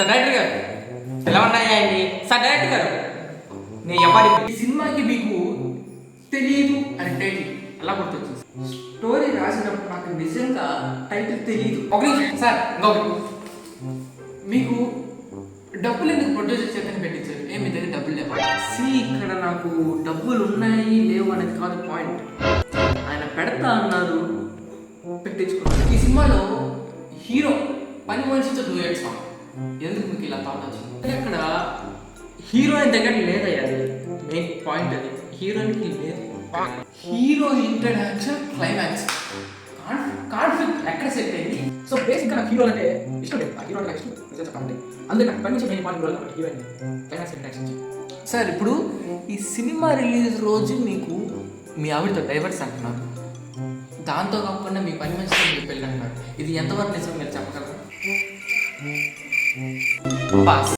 Sir director గారు ఎలా ఉన్నాయా అండి? సార్ డైరెక్టర్ గారు నేను ఎవరి ఈ సినిమాకి మీకు తెలియదు అని టైటిల్ ఎలా గుర్తొచ్చింది? స్టోరీ రాసినప్పుడు నాకు నిజంగా టైటిల్ తెలియదు. ఒక నిమిషం సార్, ఇంకొకటి మీకు డబ్బులు ఎందుకు ప్రొడ్యూసర్ చేతని పెట్టించారు? మీ దగ్గర డబ్బులు లేవు. ఇక్కడ నాకు డబ్బులు ఉన్నాయి లేవు అనేది కాదు పాయింట్. ఆయన పెడతా అన్నారు, పెట్టించుకున్నారు. ఈ సినిమాలో హీరో పని మనిషితో డూయట్ సాంగ్ ఎందుకు మీకు ఇలా థాట్ వచ్చింది? అక్కడ హీరోయిన్ దగ్గర లేదయ్యా, అది మెయిన్ పాయింట్. అది హీరోయిన్కి లేదు. హీరో ఇంట్రడక్షన్ క్లైమాక్స్ కాన్ఫ్లిక్ట్ ఎక్కడ సెట్ అయింది? సో బేసిక్గా నాకు హీరో అంటే ఇష్టం లేదు. ఆ హీరో అంటే ఇష్టం నిజం చెప్పాలంటే. అందుకే నాకు పని నుంచి మెయిన్ పాయింట్ హీరో కాబట్టి హీరోయిన్ క్లైమాక్స్ ఇంట్రడక్షన్. సార్ ఇప్పుడు ఈ సినిమా రిలీజ్ రోజు మీకు మీ ఆవిడతో డైవర్స్ అంటున్నారు, దాంతో కాకుండా మీ పని మనిషితో మీకు పెళ్ళి అంటున్నారు. ఇది ఎంతవరకు నిజం మీరు చెప్పగలరా? పాస్.